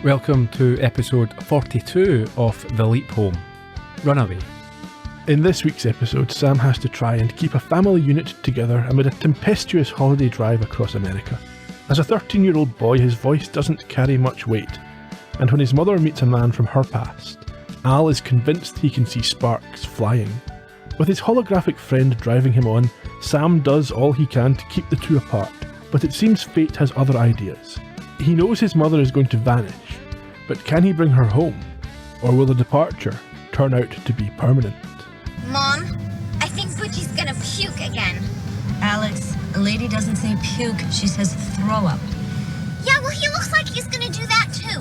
Welcome to episode 42 of The Leap Home, Runaway. In this week's episode, Sam has to try and keep a family unit together amid a tempestuous holiday drive across America. As a 13-year-old boy, his voice doesn't carry much weight, and when his mother meets a man from her past, Al is convinced he can see sparks flying. With his holographic friend driving him on, Sam does all he can to keep the two apart, but it seems fate has other ideas. He knows his mother is going to vanish, but can he bring her home? Or will the departure turn out to be permanent? Mom, I think Butchie's gonna puke again. Alex, a lady doesn't say puke, she says throw up. Yeah, well, he looks like he's gonna do that too.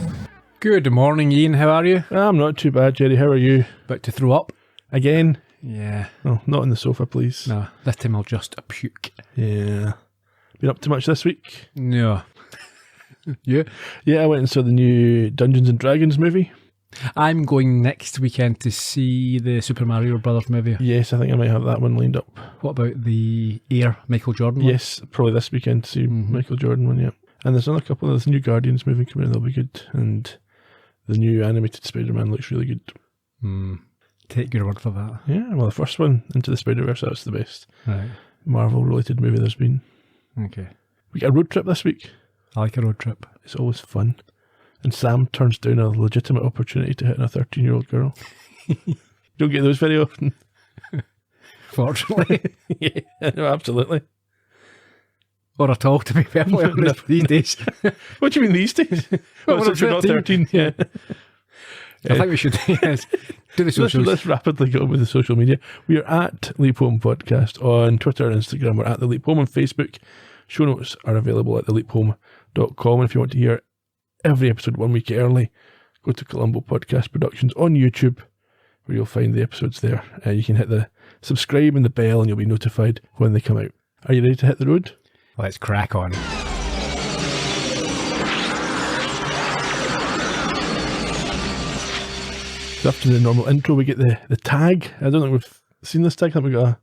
Good morning, Ian. How are you? I'm not too bad, Gerry. How are you? About to throw up? Again? Yeah. Oh, not on the sofa, please. No, this time I'll just puke. Yeah. Been up to much this week? No. Yeah. Yeah, I went and saw the new Dungeons and Dragons movie. I'm going next weekend to see the Super Mario Brothers movie. Yes, I think I might have that one lined up. What about the Air Michael Jordan one? Yes, probably this weekend to see Michael Jordan one, yeah. And there's another couple of this new Guardians movie coming in, that'll be good. And the new animated Spider-Man looks really good. Take your word for that. Yeah, well, the first one, Into the Spider-Verse, that's the best Right. Marvel-related movie there's been. Okay. We got a road trip this week. I like a road trip. It's always fun. And Sam turns down a legitimate opportunity to hit on a 13-year-old girl. You don't get those very often. Fortunately. Yeah, no, absolutely. Or at all, to be perfectly honest, these days. What do you mean these days? Well, Since you're not 13. Yeah. I think we should do the socials. Let's rapidly go with the social media. We are at Leap Home Podcast on Twitter and Instagram. We're at The Leap Home on Facebook. Show notes are available at theleaphome.com. And if you want to hear every episode 1 week early, go to Columbo Podcast Productions on YouTube, where you'll find the episodes there. You can hit the subscribe and the bell and you'll be notified when they come out. Are you ready to hit the road? Let's crack on. So after the normal intro, we get the tag. I don't think we've seen this tag. I think we got a...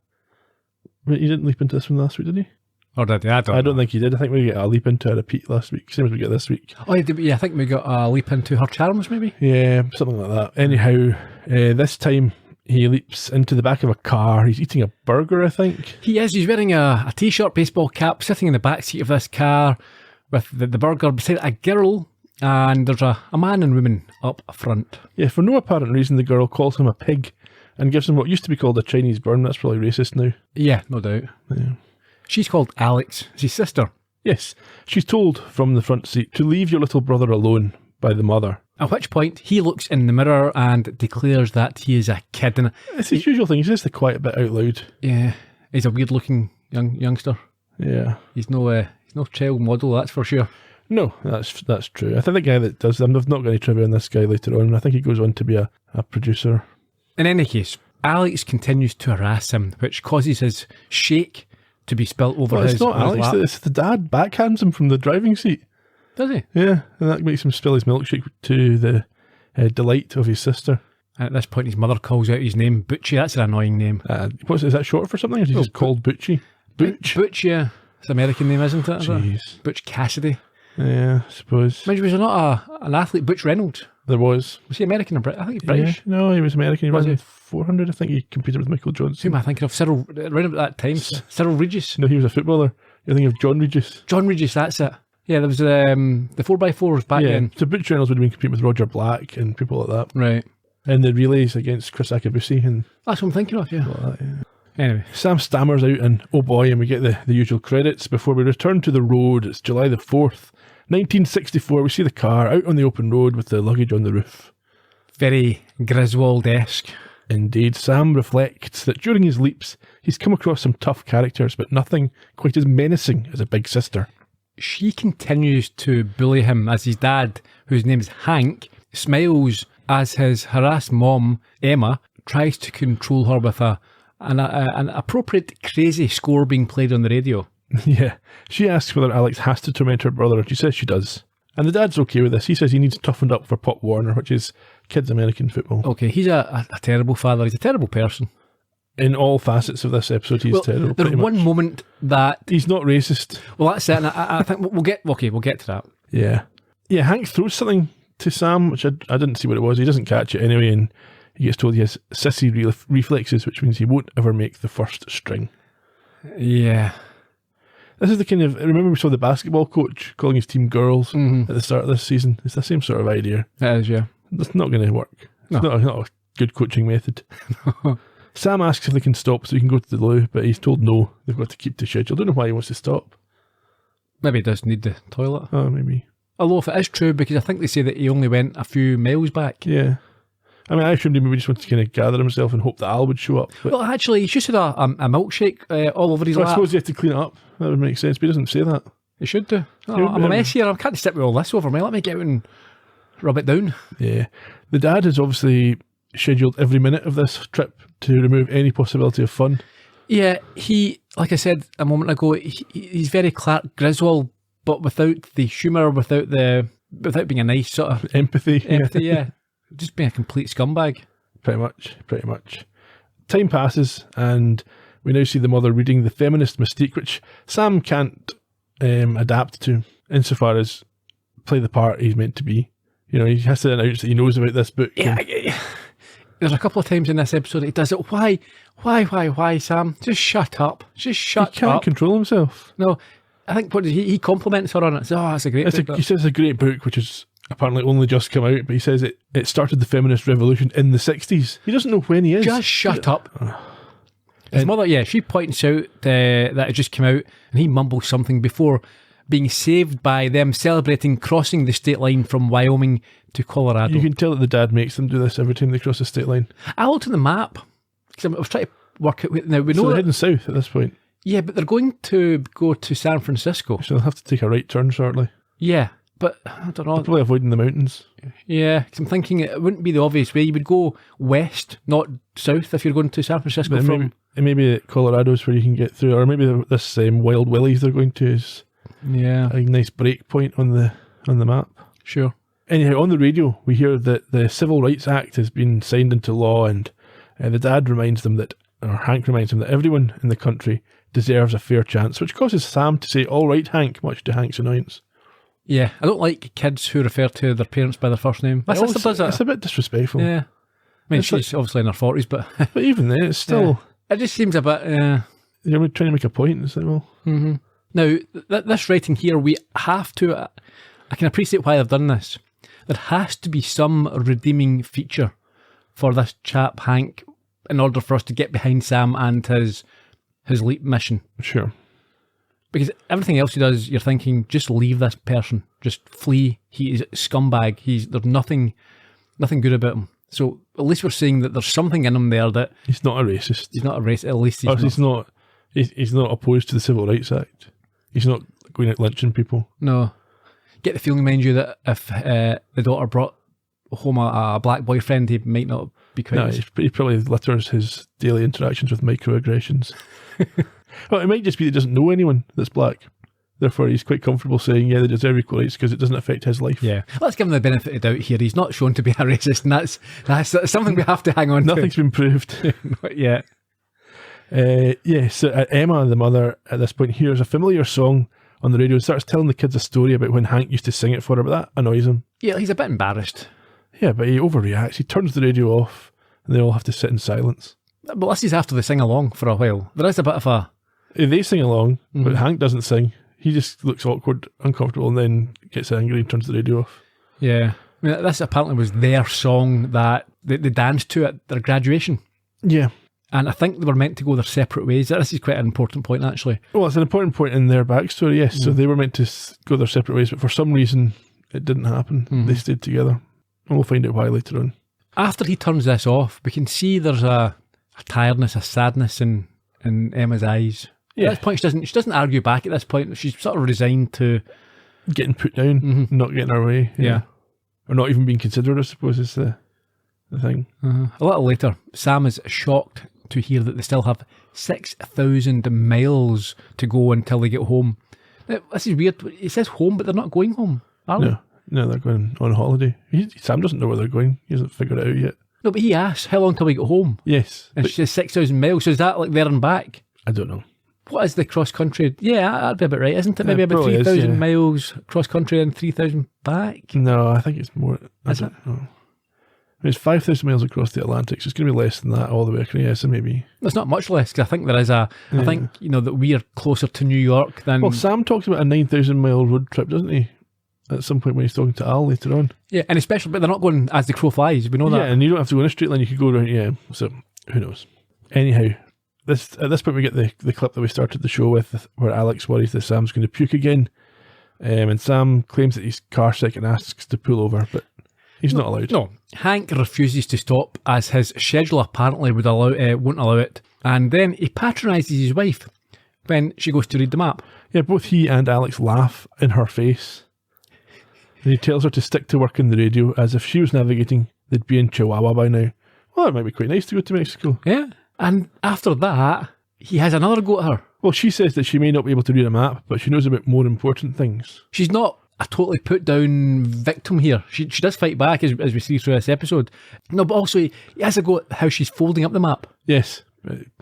Wait, you didn't leap into this one last week, did you? Or did you? I don't think you did. I think we got a leap into a repeat last week, same as we get this week. Oh, yeah, I think we got a leap into her charms, maybe? Yeah, something like that. Anyhow, this time he leaps into the back of a car. He's eating a burger, I think. He is. He's wearing a t-shirt, baseball cap, sitting in the back seat of this car with the burger beside a girl, and there's a man and woman up front. Yeah, for no apparent reason, the girl calls him a pig and gives him what used to be called a Chinese burn. That's probably racist now. Yeah, no doubt. Yeah. She's called Alex, his sister. Yes, she's told from the front seat to leave your little brother alone by the mother. At which point, he looks in the mirror and declares that he is a kid. And it's his usual thing, he says the quiet bit out loud. Yeah, he's a weird-looking youngster. Yeah. He's no child model, that's for sure. No, that's true. I think the guy that does them, they've not got any trivia on this guy later on, and I think he goes on to be a producer. In any case, Alex continues to harass him, which causes his shake to be spilt over his lap. It's not Alex, it's the dad backhands him from the driving seat. Does he? Yeah, and that makes him spill his milkshake to the delight of his sister. And at this point, his mother calls out his name, Butchie. That's an annoying name. Is that short for something, or is he just called Butchie? Butch, yeah. It's an American name, isn't it? Jeez. Butch Cassidy. Yeah, I suppose. Maybe was there not an athlete, Butch Reynolds? There was. Was he American or British? I think he's British. Yeah. No, he was American. He ran 400. I think he competed with Michael Johnson. Who am I thinking of? Cyril, around at that time. Cyril Regis. No, he was a footballer. You're thinking of John Regis. John Regis, that's it. Yeah, there was the 4x4s back then. So Butch Reynolds would have been competing with Roger Black and people like that. Right. And the relays against Chris Akabusi. And that's what I'm thinking of, yeah. Like that, yeah. Anyway. Sam stammers out and oh boy, and we get the usual credits before we return to the road. It's July the 4th, 1964. We see the car out on the open road with the luggage on the roof. Very Griswold-esque. Indeed. Sam reflects that during his leaps, he's come across some tough characters, but nothing quite as menacing as a big sister. She continues to bully him as his dad, whose name is Hank, smiles as his harassed mom, Emma, tries to control her with an appropriate crazy score being played on the radio. Yeah. She asks whether Alex has to torment her brother, and she says she does. And the dad's okay with this. He says he needs toughened up for Pop Warner, which is kids' American football. Okay, he's a terrible father. He's a terrible person. In all facets of this episode, he's terrible. There's one moment that he's not racist. Well, that's it. And I think we'll get to that. Yeah. Hank throws something to Sam, which I didn't see what it was. He doesn't catch it anyway, and he gets told he has sissy reflexes, which means he won't ever make the first string. Yeah. This is the kind of... Remember we saw the basketball coach calling his team girls at the start of this season? It's the same sort of idea. It is, yeah. That's not going to work. It's not a good coaching method. Sam asks if they can stop so he can go to the loo, but he's told no. They've got to keep to schedule. I don't know why he wants to stop. Maybe he does need the toilet. Oh, maybe. Although if it is true, because I think they say that he only went a few miles back. Yeah. I mean, I assumed he maybe just wanted to kind of gather himself and hope that Al would show up. But Well, actually, he's just had a milkshake all over his I lap. suppose he has to clean it up. That would make sense, but he doesn't say that. He should do. Oh, I'm a mess here. I can't sit with all this over me. Let me get out and rub it down. Yeah. The dad has obviously scheduled every minute of this trip to remove any possibility of fun. Yeah, he, like I said a moment ago, he's very Clark Griswold, but without the humour, without being a nice sort of Empathy. yeah. Just being a complete scumbag. Pretty much. Time passes, and we now see the mother reading The Feminist Mystique, which Sam can't adapt to insofar as play the part he's meant to be. You know, he has to announce that he knows about this book. Yeah, there's a couple of times in this episode he does it. Why, Sam? Just shut up. Just shut up. He can't control himself. No, I think he compliments her on it. So, that's a great book. He says it's a great book, which is apparently only just come out, but he says it started the feminist revolution in the 60s. He doesn't know when he is. Just shut up. His mother, she points out that it just came out, and he mumbles something before being saved by them celebrating crossing the state line from Wyoming to Colorado. You can tell that the dad makes them do this every time they cross the state line. I looked at the map, because I was trying to work out... Now, we know So they're heading south at this point. Yeah, but they're going to go to San Francisco. So they'll have to take a right turn shortly. Yeah, but I don't know. They're probably avoiding the mountains. Yeah, because I'm thinking it wouldn't be the obvious way. You would go west, not south, if you're going to San Francisco But from... maybe Colorado's where you can get through, or maybe this Wild Willies they're going to is a nice break point on the map. Sure. Anyhow, on the radio, we hear that the Civil Rights Act has been signed into law, and the dad reminds them that, or Hank reminds them that everyone in the country deserves a fair chance, which causes Sam to say, "All right, Hank," much to Hank's annoyance. Yeah, I don't like kids who refer to their parents by their first name. My sister does it. It's a bit disrespectful. Yeah. I mean, she's obviously in her 40s, but... But even then, it's still... It just seems a bit... You're trying to make a point, it's like, well... Mm-hmm. Now, this writing here, we have to... I can appreciate why they've done this. There has to be some redeeming feature for this chap, Hank, in order for us to get behind Sam and his leap mission. Sure. Because everything else he does, you're thinking, just leave this person. Just flee. He is a scumbag. There's nothing good about him. So at least we're saying that there's something in him there that... He's not a racist. He's not a racist. At least he's not. He's not opposed to the Civil Rights Act. He's not going out lynching people. No. Get the feeling, mind you, that if the daughter brought home a black boyfriend, he might not be quite... No, he probably litters his daily interactions with microaggressions. Well, it might just be that he doesn't know anyone that's black. Therefore, he's quite comfortable saying, yeah, they deserve equal rights because it doesn't affect his life. Yeah. Let's give him the benefit of the doubt here. He's not shown to be a racist, and that's something we have to hang on to. Nothing's been proved. Not yet. So Emma, the mother, at this point, hears a familiar song on the radio and starts telling the kids a story about when Hank used to sing it for her, but that annoys him. Yeah, he's a bit embarrassed. Yeah, but he overreacts. He turns the radio off, and they all have to sit in silence. But this is after they sing along for a while. There is a bit of a... They sing along, but Hank doesn't sing. He just looks awkward, uncomfortable, and then gets angry and turns the radio off. Yeah. I mean, this apparently was their song that they danced to at their graduation. Yeah. And I think they were meant to go their separate ways. This is quite an important point, actually. Well, it's an important point in their backstory, yes. So they were meant to go their separate ways, but for some reason, it didn't happen. They stayed together. And we'll find out why later on. After he turns this off, we can see there's a tiredness, a sadness in Emma's eyes. Yeah. At this point, she doesn't argue back at this point. She's sort of resigned to... Getting put down, not getting her way. Yeah. Or not even being considered, I suppose, is the thing. A little later, Sam is shocked to hear that they still have 6,000 miles to go until they get home. Now, this is weird. It says home, but they're not going home, are they? No, they're going on holiday. Sam doesn't know where they're going. He hasn't figured it out yet. No, but he asks, how long till we get home? Yes. And she says 6,000 miles. So is that like there and back? I don't know. What is the cross country? Yeah, that'd be about right, isn't it? Maybe about 3,000 miles cross country and 3,000 back. No, I think it's more. Is it? Know. It's 5,000 miles across the Atlantic, so it's going to be less than that all the way across. Yeah, so maybe it's not much less. Cause I think there is I think that we're closer to New York than. Well, Sam talks about a 9,000 mile road trip, doesn't he? At some point when he's talking to Al later on. Yeah, and especially, but they're not going as the crow flies. We know that. Yeah, and you don't have to go in a straight line. You could go around. Yeah, so who knows? Anyhow. At this point we get the clip that we started the show with, where Alex worries that Sam's going to puke again, and Sam claims that he's car sick and asks to pull over, but he's not allowed. No, Hank refuses to stop as his schedule apparently won't allow it, and then he patronises his wife when she goes to read the map. Yeah, both he and Alex laugh in her face, and he tells her to stick to working the radio as if she was navigating, they'd be in Chihuahua by now. Well, that might be quite nice to go to Mexico. Yeah. And after that, he has another go at her. Well, she says that she may not be able to read a map, but she knows about more important things. She's not a totally put down victim here. She does fight back as we see through this episode. No, but also he has a go at how she's folding up the map. Yes,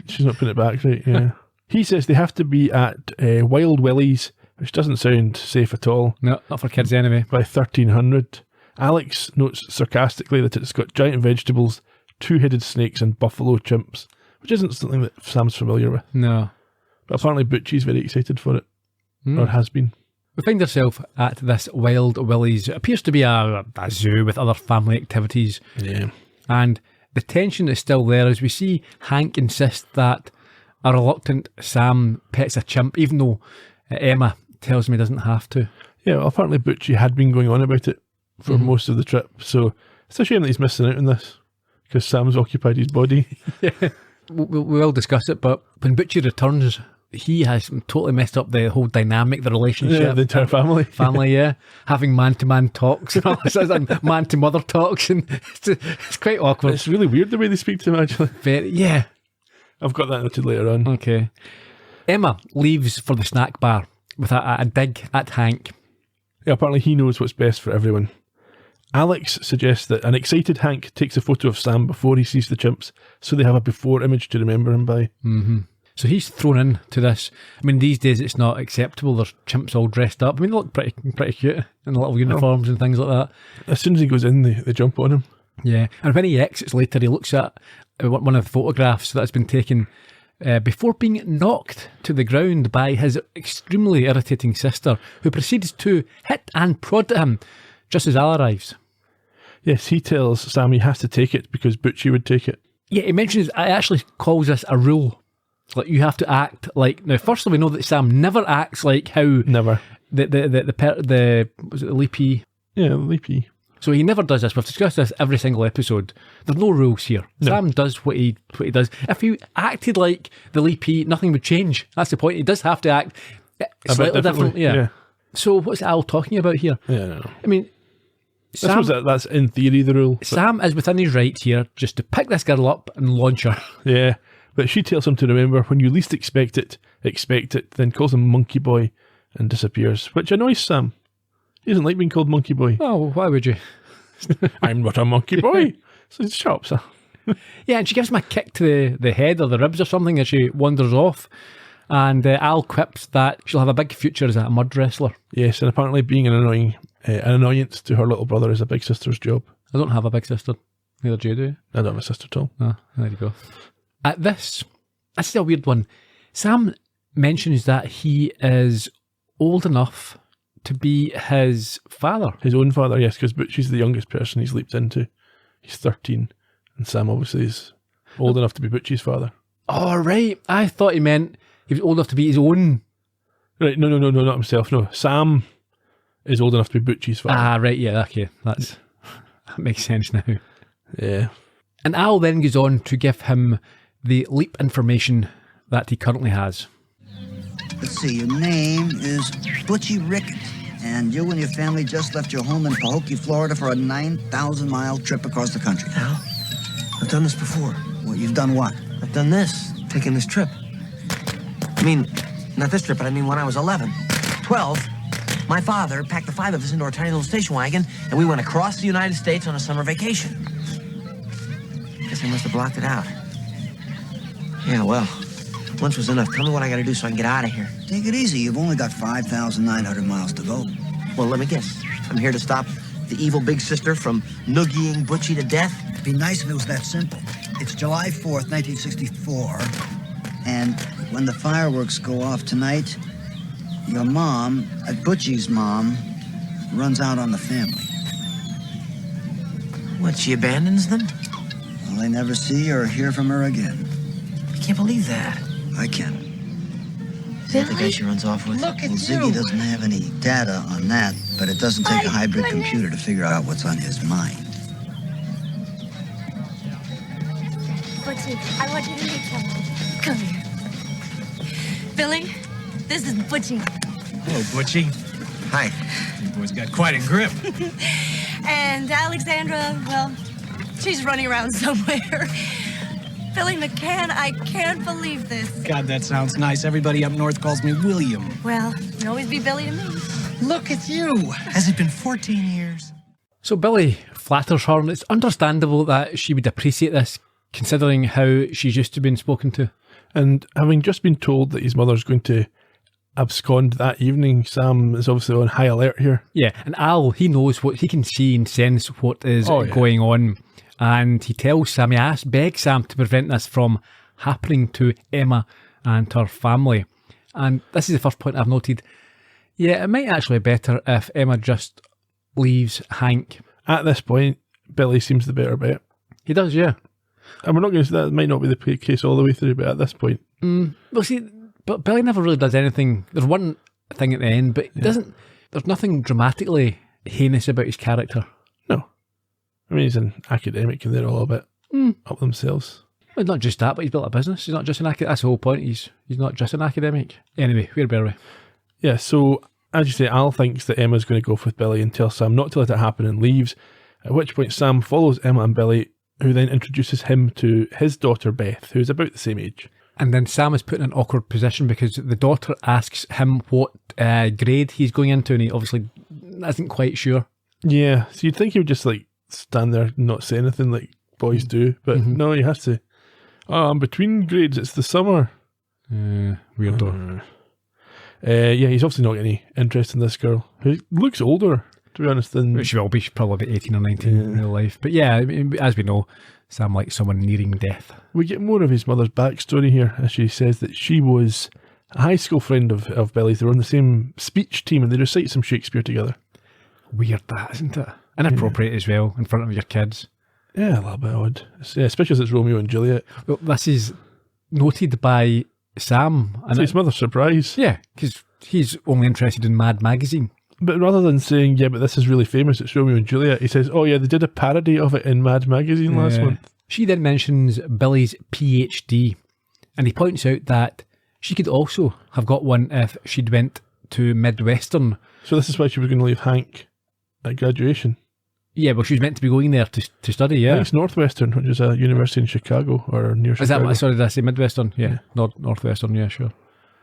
she's not putting it back right, yeah. He says they have to be at Wild Willie's, which doesn't sound safe at all. No, not for kids anyway. By 1300. Alex notes sarcastically that it's got giant vegetables, two-headed snakes and buffalo chimps, which isn't something that Sam's familiar with. No. But apparently Butchie's very excited for it. Or has been. We find ourselves at this Wild Willie's. It appears to be a zoo with other family activities. Yeah. And the tension is still there as we see Hank insist that a reluctant Sam pets a chimp, even though Emma tells him he doesn't have to. Yeah, well, apparently Butchie had been going on about it for most of the trip, so it's a shame that he's missing out on this, because Sam's occupied his body. Yeah. We will discuss it, but when Butchie returns, he has totally messed up the whole dynamic, the relationship. Yeah, the entire family. Family, yeah. Having man-to-man talks and all this, and man-to-mother talks, and it's quite awkward. It's really weird the way they speak to him, actually. Yeah. I've got that noted later on. Okay. Emma leaves for the snack bar with a dig at Hank. Yeah, apparently he knows what's best for everyone. Alex suggests that an excited Hank takes a photo of Sam before he sees the chimps, so they have a before image to remember him by. Mm-hmm. So he's thrown into this. I mean, these days it's not acceptable. There's chimps all dressed up. I mean, they look pretty cute in little uniforms and things like that. As soon as he goes in, they jump on him. Yeah, and when he exits later, he looks at one of the photographs that's been taken before being knocked to the ground by his extremely irritating sister, who proceeds to hit and prod at him just as Al arrives. Yes, he tells Sam he has to take it because Butchie would take it. Yeah, he mentions, it actually calls this a rule. Like, you have to act like... Now, firstly, we know that Sam never acts like how... Never. Was it the Leapy? Yeah, Leapy. So he never does this. We've discussed this every single episode. There's no rules here. No. Sam does what he does. If he acted like the Leapy, nothing would change. That's the point. He does have to act slightly different. Yeah. So what's Al talking about here? Yeah, no. I mean... Sam, that's in theory the rule. Sam is within his rights here just to pick this girl up and launch her. Yeah, but she tells him to remember when you least expect it, then calls him Monkey Boy and disappears, which annoys Sam. He doesn't like being called Monkey Boy. Oh, well, why would you? I'm not a monkey boy. So he chops her. Yeah, and she gives him a kick to the head or the ribs or something as she wanders off. And Al quips that she'll have a big future as a mud wrestler. Yes, and apparently being an annoyance to her little brother is a big sister's job. I don't have a big sister. Neither do you, do you? I don't have a sister at all. Oh, there you go. At this is a weird one. Sam mentions that he is old enough to be his father. His own father, yes, because Butchie's the youngest person he's leaped into. He's 13, and Sam obviously is old enough to be Butchie's father. Oh, right. I thought he meant he was old enough to be his own. Right, no, not himself, no. Sam is old enough to be Butchie's father. Ah, right, yeah, okay. That makes sense now. Yeah. And Al then goes on to give him the leap information that he currently has. Let's see, your name is Butchie Rickett, and you and your family just left your home in Pahokee, Florida for a 9,000-mile trip across the country. Al, I've done this before. Well, you've done what? I've done this, taken this trip. I mean, not this trip, but I mean when I was 11. 12, my father packed the 5 of us into our tiny little station wagon, and we went across the United States on a summer vacation. Guess I must have blocked it out. Yeah, well, Lunch was enough. Tell me what I gotta do so I can get out of here. Take it easy. You've only got 5,900 miles to go. Well, let me guess. I'm here to stop the evil big sister from noogieing Butchie to death? It'd be nice if it was that simple. It's July 4th, 1964, and when the fireworks go off tonight, your mom, Butchie's mom, runs out on the family. What, she abandons them? Well, they never see or hear from her again. I can't believe that. I can. Is that the guy she runs off with? Well, Ziggy doesn't have any data on that, but it doesn't take a hybrid computer to figure out what's on his mind. Butchie, I want you to meet someone. Come here. Billy, this is Butchie. Hello, Butchie. Hi. You boys got quite a grip. And Alexandra, well, she's running around somewhere. Billy McCann, I can't believe this. God, that sounds nice. Everybody up north calls me William. Well, you'll always be Billy to me. Look at you. Has it been 14 years? So Billy flatters her, and it's understandable that she would appreciate this, considering how she's used to being spoken to. And having just been told that his mother's going to abscond that evening, Sam is obviously on high alert here. Yeah, and Al, he knows what, he can see and sense what is going on. And he tells Sam, begs Sam to prevent this from happening to Emma and her family. And this is the first point I've noted. Yeah, it might actually be better if Emma just leaves Hank. At this point, Billy seems the better bet. He does, yeah. And we're not going to say that might not be the case all the way through, but at this point. Well, see, but Billy never really does anything. There's one thing at the end, but he doesn't. There's nothing dramatically heinous about his character. No. I mean, he's an academic and they're all a bit up themselves. Well, not just that, but he's built a business. He's not just an academic. That's the whole point. He's not just an academic. Anyway, where were we? Yeah, so as you say, Al thinks that Emma's going to go off with Billy and tells Sam not to let it happen and leaves, at which point Sam follows Emma and Billy, who then introduces him to his daughter Beth, who's about the same age. And then Sam is put in an awkward position because the daughter asks him what grade he's going into, and he obviously isn't quite sure. Yeah, so you'd think he would just stand there and not say anything like boys do, but no, he has to. Oh, I'm between grades, it's the summer. Weirdo. Yeah, he's obviously not got any interest in this girl, who looks older, to be honest, than... She will be. She's probably about 18 or 19 in real life. But yeah, I mean, as we know, Sam likes someone nearing death. We get more of his mother's backstory here, as she says that she was a high school friend of Billy's. They were on the same speech team and they recite some Shakespeare together. Weird that, isn't it? Inappropriate as well, in front of your kids. Yeah, a little bit odd. Yeah, especially as it's Romeo and Juliet. Well, this is noted by Sam. And his mother's surprise. Yeah, because he's only interested in Mad Magazine. But rather than saying, yeah, but this is really famous, it's Romeo and Juliet, he says, oh yeah, they did a parody of it in Mad Magazine last month. She then mentions Billy's PhD, and he points out that she could also have got one if she'd went to Midwestern. So this is why she was going to leave Hank at graduation. Yeah, well, she was meant to be going there to study, yeah. I think it's Northwestern, which is a university in Chicago, or near Chicago. Is that what, sorry, did I say Midwestern? Yeah. Northwestern, yeah, sure.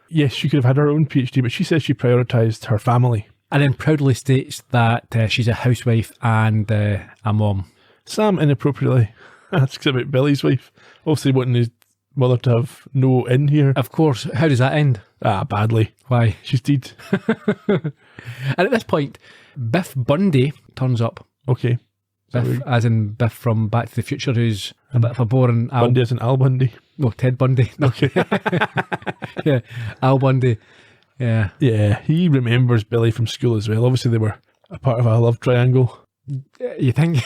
Yes, she could have had her own PhD, but she says she prioritised her family. And then proudly states that she's a housewife and a mom. Sam inappropriately asks about Billy's wife, obviously wanting his mother to have no in here. Of course. How does that end? Badly. Why? She's dead. And at this point, Biff Bundy turns up. Okay. Biff, as in Biff from Back to the Future, who's a bit of a boring... Bundy as in Al Bundy? No, Ted Bundy. No. Okay. Yeah, Al Bundy. Yeah. Yeah, he remembers Billy from school as well. Obviously, they were a part of a love triangle. You think?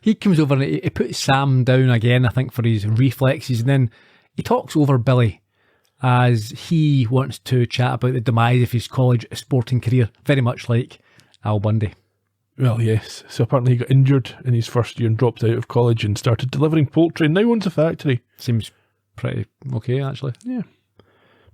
He comes over and he puts Sam down again, I think, for his reflexes, and then he talks over Billy as he wants to chat about the demise of his college sporting career, very much like Al Bundy. Well, yes. So apparently he got injured in his first year and dropped out of college and started delivering poultry and now owns a factory. Seems pretty okay, actually. Yeah.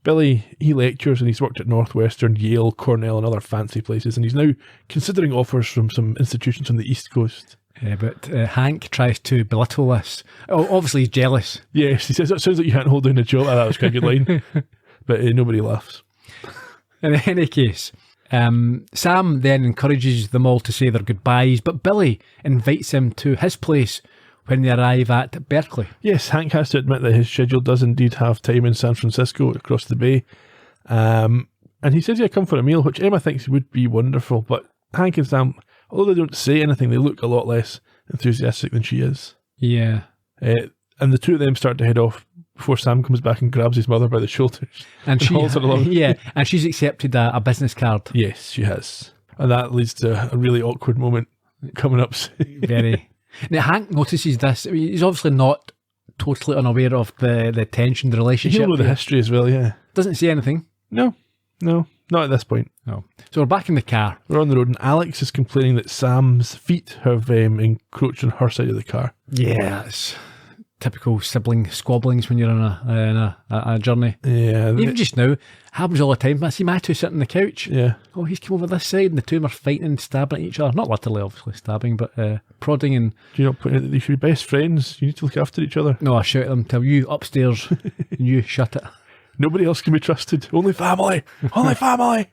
Billy, he lectures and he's worked at Northwestern, Yale, Cornell and other fancy places, and he's now considering offers from some institutions on the East Coast. Yeah, but Hank tries to belittle this. Oh, obviously he's jealous. Yes, he says, that sounds like you can't hold down a job. That was quite a good line. But nobody laughs. In any case, Sam then encourages them all to say their goodbyes, but Billy invites him to his place when they arrive at Berkeley. Yes, Hank has to admit that his schedule does indeed have time in San Francisco across the bay. And he says he'll come for a meal, which Emma thinks would be wonderful. But Hank and Sam, although they don't say anything, they look a lot less enthusiastic than she is. Yeah. And the two of them start to head off before Sam comes back and grabs his mother by the shoulders. And she, hauls her along. yeah, and she's accepted a business card. Yes, she has. And that leads to a really awkward moment coming up. Very. Now, Hank notices this. I mean, he's obviously not totally unaware of the tension, the relationship. He'll know the history as well, yeah. Doesn't say anything. No, not at this point. No. So we're back in the car. We're on the road and Alex is complaining that Sam's feet have encroached on her side of the car. Yeah, it's typical sibling squabblings when you're on a journey. Yeah. Even just now, happens all the time. I see my two sitting on the couch. Yeah. Oh, he's come over this side and the two of them are fighting and stabbing at each other. Not literally, obviously, stabbing, but prodding and... Do you not put it that they should be best friends? You need to look after each other. No, I shout at them, tell you upstairs and you shut it. Nobody else can be trusted. Only family. Only family.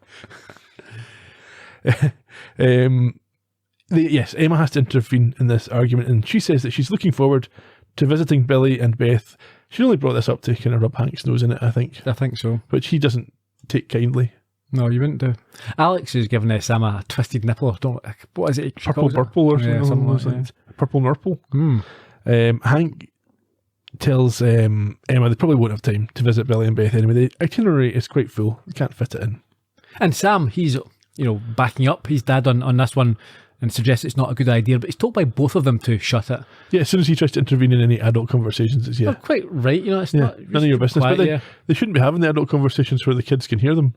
Yes, Emma has to intervene in this argument, and she says that she's looking forward to visiting Billy and Beth. She only brought this up to kind of rub Hank's nose in it, I think. I think so. Which he doesn't take kindly. No, you wouldn't do. Alex is giving Sam a twisted nipple. What is it? Purple purple or something. Yeah, something like that. Purple nurple. Hank tells Emma they probably won't have time to visit Billy and Beth anyway. The itinerary is quite full. They can't fit it in. And Sam, he's backing up his dad on this one and suggests it's not a good idea, but he's told by both of them to shut it. Yeah, as soon as he tries to intervene in any adult conversations, it's They're quite right, it's not... None of your business, quiet, but they shouldn't be having the adult conversations where the kids can hear them.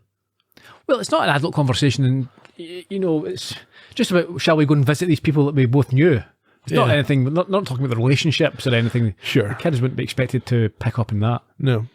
Well, it's not an adult conversation, and, it's just about, shall we go and visit these people that we both knew? It's not anything, we're not talking about the relationships or anything. Sure. The kids wouldn't be expected to pick up on that. No.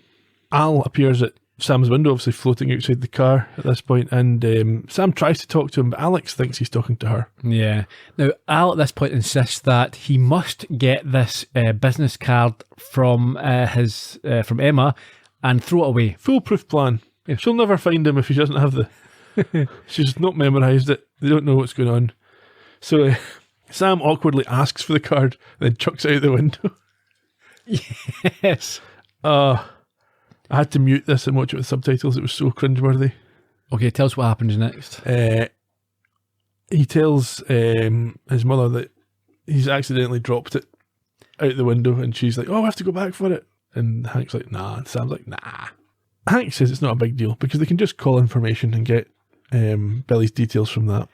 Al appears at Sam's window, obviously floating outside the car at this point, and Sam tries to talk to him, but Alex thinks he's talking to her. Yeah. Now, Al at this point insists that he must get this business card from from Emma and throw it away. Foolproof plan. Yeah. She'll never find him if he doesn't have the... She's not memorised it. They don't know what's going on. So Sam awkwardly asks for the card, then chucks it out the window. Yes. I had to mute this and watch it with subtitles. It was so cringeworthy. Okay, tell us what happens next. He tells his mother that he's accidentally dropped it out the window, and she's like, "Oh, I have to go back for it." And Hank's like, "Nah." And Sam's like, "Nah." Hank says it's not a big deal because they can just call information and get Billy's details from that.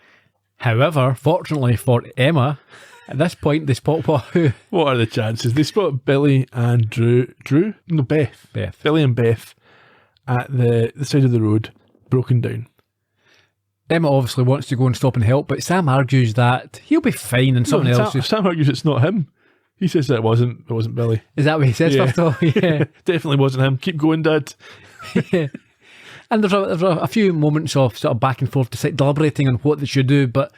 However, fortunately for Emma, at this point they spot who? What are the chances? They spot Billy and Beth. Billy and Beth at the side of the road, broken down. Emma obviously wants to go and stop and help, but Sam argues that he'll be fine and someone else. Sam argues it's not him. He says that it wasn't Billy. Is that what he says first of all? Yeah. Definitely wasn't him. Keep going, Dad. Yeah. And there's a few moments of sort of back and forth deliberating on what they should do, but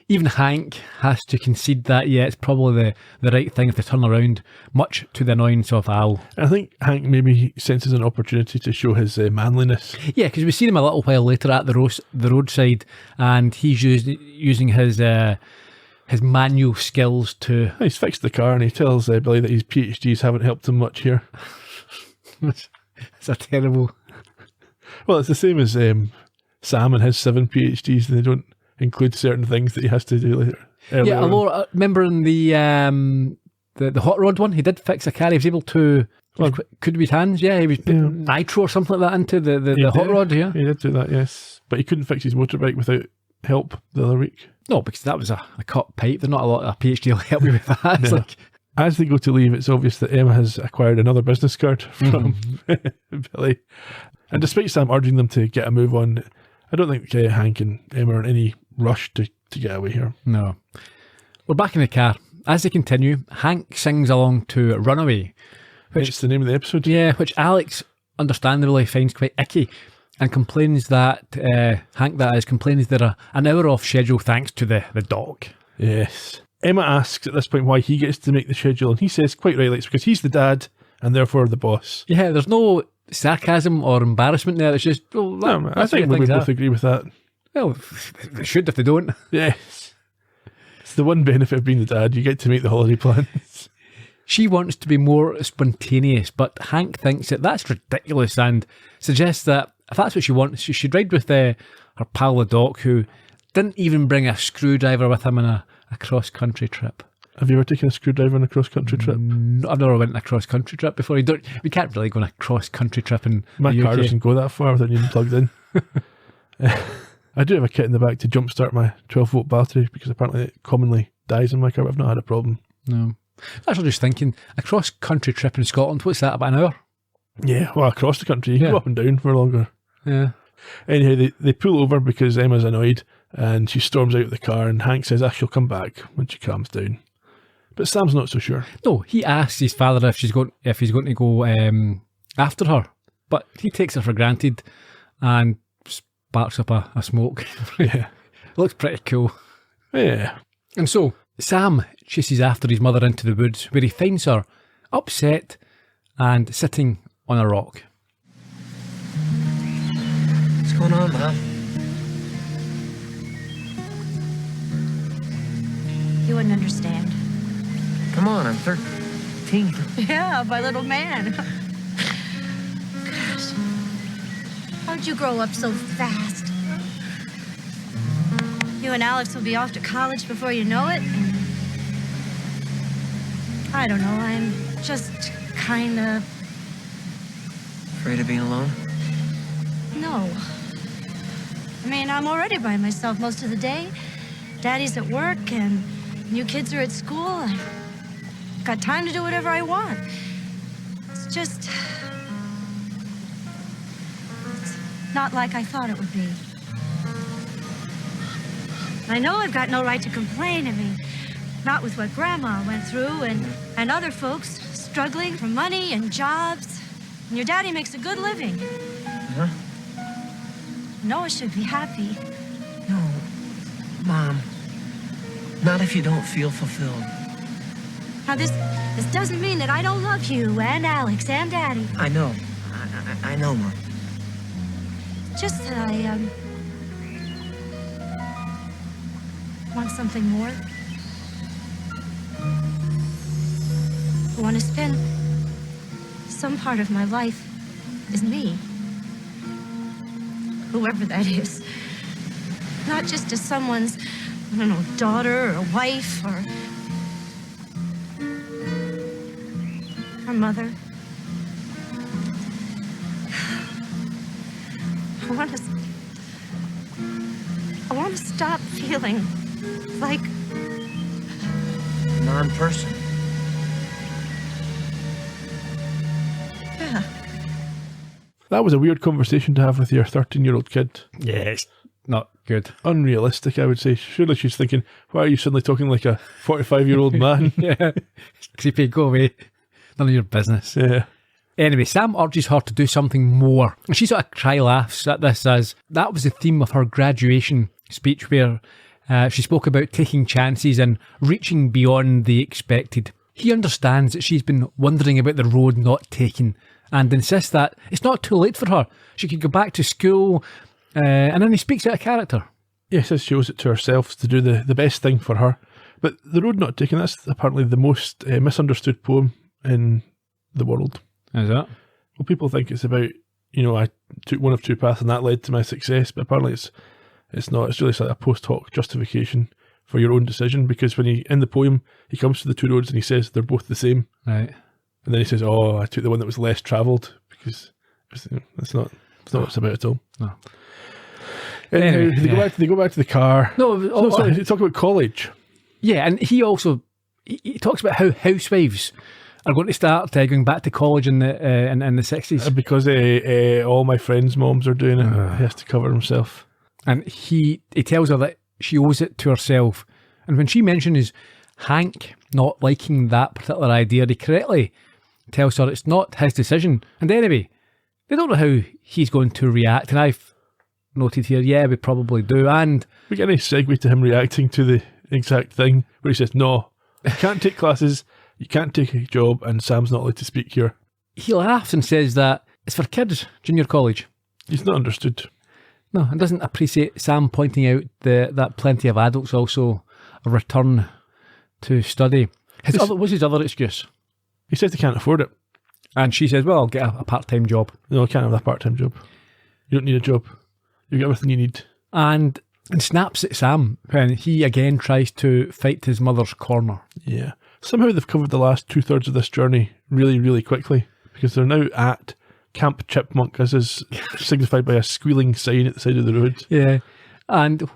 even Hank has to concede that, it's probably the right thing if they turn around, much to the annoyance of Al. I think Hank maybe senses an opportunity to show his manliness. Yeah, because we see him a little while later at the roadside, and he's using his manual skills to... He's fixed the car, and he tells Billy that his PhDs haven't helped him much here. It's a terrible... Well, it's the same as Sam and his 7 PhDs, and they don't include certain things that he has to do later. Yeah, although remember in the hot rod one, he did fix a car. He was able to could with hands. Yeah, he was putting nitro or something like that into the hot rod. Yeah, he did do that. Yes, but he couldn't fix his motorbike without help the other week. No, because that was a cut pipe. There's not a lot of PhD will help you with that. It's like... As they go to leave, it's obvious that Emma has acquired another business card from Billy. And despite Sam urging them to get a move on, I don't think Hank and Emma are in any rush to get away here. No. We're back in the car. As they continue, Hank sings along to Runaway. Which is the name of the episode. Yeah, which Alex understandably finds quite icky and complains that, Hank complains they're an hour off schedule thanks to the dog. Yes. Emma asks at this point why he gets to make the schedule, and he says quite rightly it's because he's the dad and therefore the boss. Yeah, there's no sarcasm or embarrassment there. It's just, I think we both agree with that. Well, they should if they don't. Yes. It's the one benefit of being the dad. You get to make the holiday plans. She wants to be more spontaneous, but Hank thinks that that's ridiculous and suggests that if that's what she wants, she should ride with her pal the Doc, who didn't even bring a screwdriver with him on a cross-country trip. Have you ever taken a screwdriver on a cross-country trip? No, I've never went on a cross-country trip before. We can't really go on a cross-country trip in My the car UK. doesn't go that far without even plugged in. I do have a kit in the back to jumpstart my 12-volt battery because apparently it commonly dies in my car, but I've not had a problem. No. I was actually just thinking, a cross-country trip in Scotland, what's that, about an hour? Yeah, well, across the country, you can go up and down for longer. Yeah. Anyhow, they pull over because Emma's annoyed and she storms out of the car and Hank says, she'll come back when she calms down. But Sam's not so sure. No, he asks his father if he's going to go after her, but he takes her for granted and sparks up a smoke. Yeah. Looks pretty cool. Yeah. And so Sam chases after his mother into the woods, where he finds her upset and sitting on a rock. What's going on, Mom? You wouldn't understand. Come on, I'm 13. Yeah, my little man. Gosh. How'd you grow up so fast? You and Alex will be off to college before you know it. And I don't know, I'm just kind of... Afraid of being alone? No. I mean, I'm already by myself most of the day. Daddy's at work and you kids are at school. I've got time to do whatever I want. It's just... It's not like I thought it would be. I know I've got no right to complain. I mean, not with what Grandma went through and other folks struggling for money and jobs. And your daddy makes a good living. Huh? Noah should be happy. No, Mom. Not if you don't feel fulfilled. Now, this doesn't mean that I don't love you and Alex and Daddy. I know. I know, Mom. Just that I, want something more. I want to spend some part of my life as me. Whoever that is. Not just as someone's, I don't know, daughter or wife or mother. I want to stop feeling like A non-person. yeah. That was a weird conversation to have with your 13-year-old kid. Yes, not good. Unrealistic, I would say. Surely she's thinking, why are you suddenly talking like a 45-year-old man? Yeah, creepy, go away. None of your business. Yeah. Anyway, Sam urges her to do something more. And she sort of cry-laughs at this, as that was the theme of her graduation speech, where she spoke about taking chances and reaching beyond the expected. He understands that she's been wondering about the road not taken and insists that it's not too late for her. She could go back to school, and then he speaks out of character. Yes, she owes it to herself to do the best thing for her. But the road not taken, that's apparently the most misunderstood poem in the world. Is that? Well, people think it's about, I took one of two paths and that led to my success, but apparently it's not. It's really like a post hoc justification for your own decision, because when in the poem, he comes to the two roads and he says they're both the same. Right. And then he says, I took the one that was less travelled, because that's not what it's about at all. No. Anyway, they go back to the car. No, Sorry, they talk about college. Yeah, and he also he talks about how housewives are going to start going back to college in the 60s. Because all my friends' moms are doing it. He has to cover himself. And he tells her that she owes it to herself. And when she mentions Hank not liking that particular idea, he correctly tells her it's not his decision. And anyway, they don't know how he's going to react. And I've noted here, yeah, we probably do. And we get a nice segue to him reacting to the exact thing where he says, no, you can't take classes, you can't take a job, and Sam's not allowed to speak here. He laughs and says that it's for kids, junior college. He's not understood. No, and doesn't appreciate Sam pointing out that plenty of adults also return to study. What's his other excuse? He says he can't afford it. And she says, well, I'll get a part-time job. No, I can't have that part-time job. You don't need a job. You get everything you need. And snaps at Sam when he again tries to fight his mother's corner. Yeah. Somehow they've covered the last 2/3 of this journey really, really quickly, because they're now at Camp Chipmunk, as is signified by a squealing sign at the side of the road. Yeah. And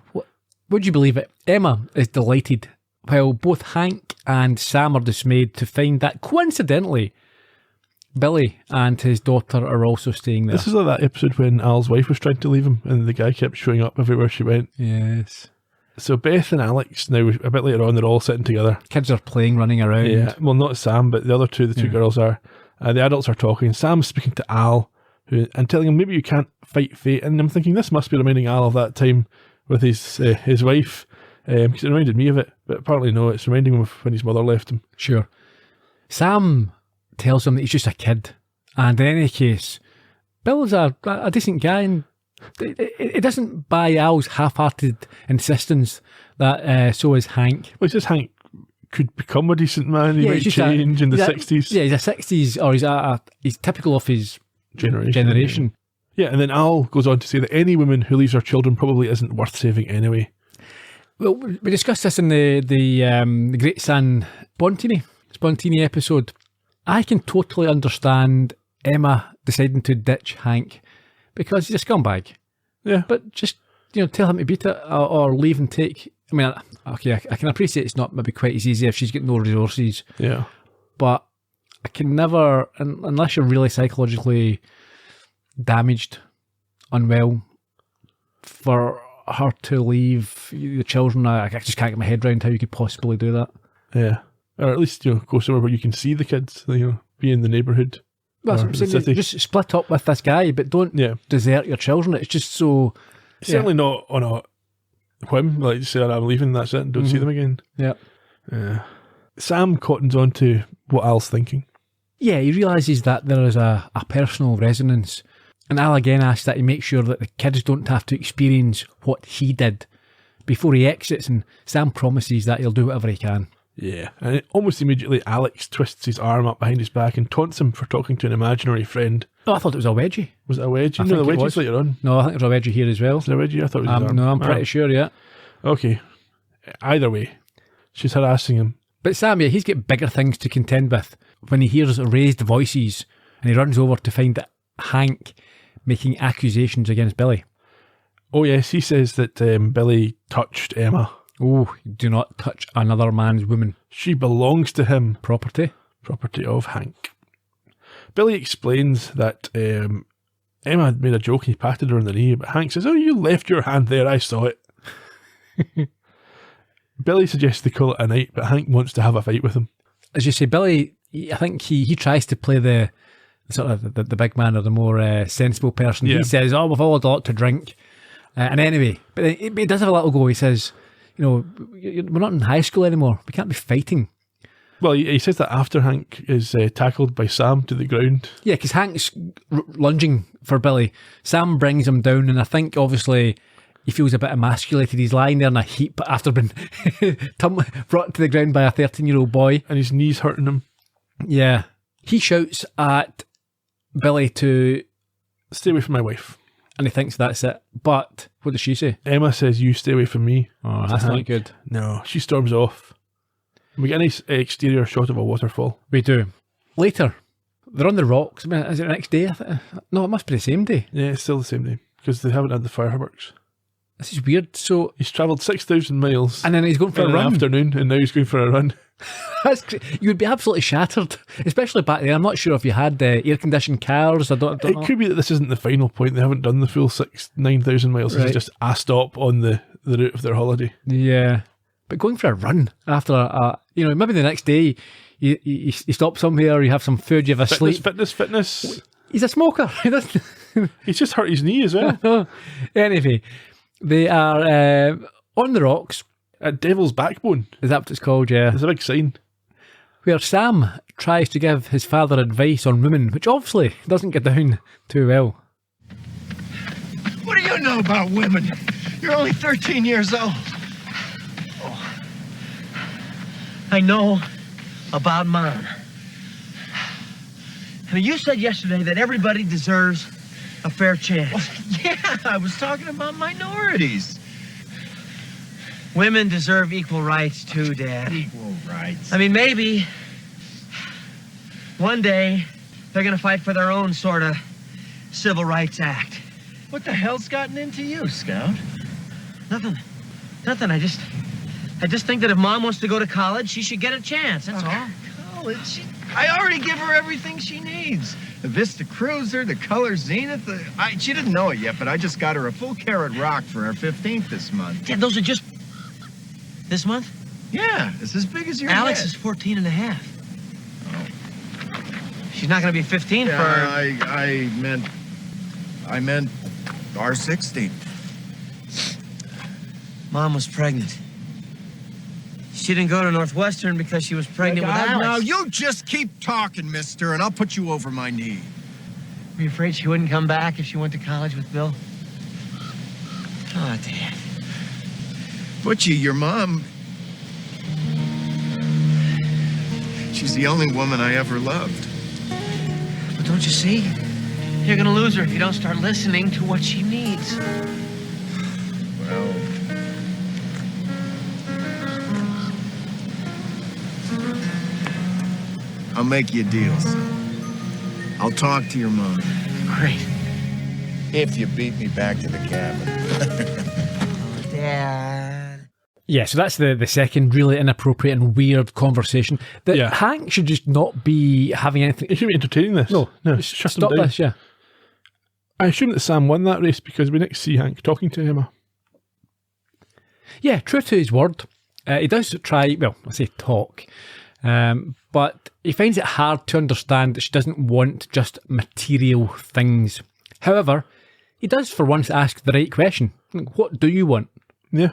would you believe it? Emma is delighted, while both Hank and Sam are dismayed to find that, coincidentally, Billy and his daughter are also staying there. This is like that episode when Al's wife was trying to leave him and the guy kept showing up everywhere she went. Yes. So Beth and Alex, now a bit later on, they're all sitting together. Kids are playing, running around. Yeah, well, not Sam, but the other two, the two girls are. The adults are talking. Sam's speaking to Al and telling him, maybe you can't fight fate. And I'm thinking, this must be reminding Al of that time with his wife, because it reminded me of it. But apparently no, it's reminding him of when his mother left him. Sure. Sam tells him that he's just a kid. And in any case, Bill's a decent guy, and it doesn't buy Al's half-hearted insistence that so is Hank. Well, it's just Hank could become a decent man. He might change in the 60s. Yeah, he's a 60s, or he's typical of his generation. Yeah, and then Al goes on to say that any woman who leaves her children probably isn't worth saving anyway. Well, we discussed this in the Great San Spontini episode. I can totally understand Emma deciding to ditch Hank because he's a scumbag. Yeah. But just, tell him to beat it or leave and take. I mean, okay, I can appreciate it's not maybe quite as easy if she's got no resources. Yeah. But I can never, unless you're really psychologically damaged, unwell, for her to leave the children, I just can't get my head around how you could possibly do that. Yeah. Or at least, go somewhere where you can see the kids, be in the neighbourhood. Well, that's what I'm saying. Just split up with this guy, but don't desert your children. It's just so... Certainly not on a whim, like you say, I'm leaving, that's it, and don't see them again. Yeah. Sam cottons on to what Al's thinking. Yeah, he realises that there is a personal resonance. And Al again asks that he make sure that the kids don't have to experience what he did before he exits, and Sam promises that he'll do whatever he can. Yeah, and almost immediately Alex twists his arm up behind his back and taunts him for talking to an imaginary friend. Oh, I thought it was a wedgie. Was it a wedgie? I No, think the wedgie's later on. No, I think there's a wedgie here as well. Is there a wedgie? I thought it was his arm. No, I'm pretty sure, yeah. Okay. Either way, she's harassing him. But Sam, yeah, he's got bigger things to contend with when he hears raised voices and he runs over to find that Hank making accusations against Billy. Oh yes, he says that Billy touched Emma. Oh, do not touch another man's woman. She belongs to him. Property of Hank. Billy explains that Emma had made a joke and he patted her on the knee, but Hank says, oh, you left your hand there, I saw it. Billy suggests they call it a night, but Hank wants to have a fight with him. As you say, Billy, I think he tries to play the sort of the big man or the more sensible person. Yeah. He says, oh, we've all had a lot to drink. And anyway, but he does have a little go. He says, we're not in high school anymore. We can't be fighting. Well, he says that after Hank is tackled by Sam to the ground. Yeah, because Hank's lunging for Billy. Sam brings him down, and I think, obviously, he feels a bit emasculated. He's lying there in a heap after being brought to the ground by a 13-year-old boy. And his knee's hurting him. Yeah. He shouts at Billy to... stay away from my wife. And he thinks that's it. But what does she say? Emma says, you stay away from me. Oh, that's not good. No, she storms off. We get a nice exterior shot of a waterfall. We do. Later, they're on the rocks. I mean, is it the next day? No, it must be the same day. Yeah, it's still the same day because they haven't had the fireworks. This is weird. So he's travelled 6,000 miles. And then he's going for a run. In the afternoon, and now he's going for a run. You would be absolutely shattered, especially back then. I'm not sure if you had air-conditioned cars. I don't know. It could be that this isn't the final point. They haven't done the full 9,000 miles. Right. It's just a stop on the route of their holiday. Yeah. But going for a run after maybe the next day you stop somewhere, you have some food, you have a sleep. Fitness. He's a smoker. He's just hurt his knee as well. Anyway, they are on the rocks. At Devil's Backbone. Is that what it's called, yeah? There's a big sign. Where Sam tries to give his father advice on women, which obviously doesn't get down too well. What do you know about women? You're only 13 years old. I know about mine. I mean, you said yesterday that everybody deserves a fair chance. Yeah, I was talking about minorities. Women deserve equal rights too, Dad. Equal rights. I mean, maybe one day they're gonna fight for their own sort of civil rights act. What the hell's gotten into you, Scout? Nothing. I just think that if Mom wants to go to college, she should get a chance. That's all. College? I already give her everything she needs. The Vista Cruiser, the Color Zenith. She didn't know it yet, but I just got her a full carat rock for her 15th this month. Dad, those are just this month? Yeah, it's as big as your Alex head. is 14 and a half. Oh. She's not gonna be 15 Yeah, for... I meant our 16th. Mom was pregnant. She didn't go to Northwestern because she was pregnant with Alex. Now, you just keep talking, mister, and I'll put you over my knee. Were you afraid she wouldn't come back if she went to college with Bill? Oh, Dad. Butchie, your mom... She's the only woman I ever loved. But don't you see? You're gonna lose her if you don't start listening to what she needs. Well... I'll make you a deal, son. I'll talk to your mom. Great. If you beat me back to the cabin. Dad. Yeah, so that's the second really inappropriate and weird conversation. That Yeah. Hank should just not be having anything. He shouldn't be entertaining this. No, Shut him stop down. this, yeah. I assume that Sam won that race because we next see Hank talking to Emma. Yeah, true to his word. He does try, well, I say talk, but he finds it hard to understand that she doesn't want just material things. However, he does for once ask the right question. What do you want? Yeah.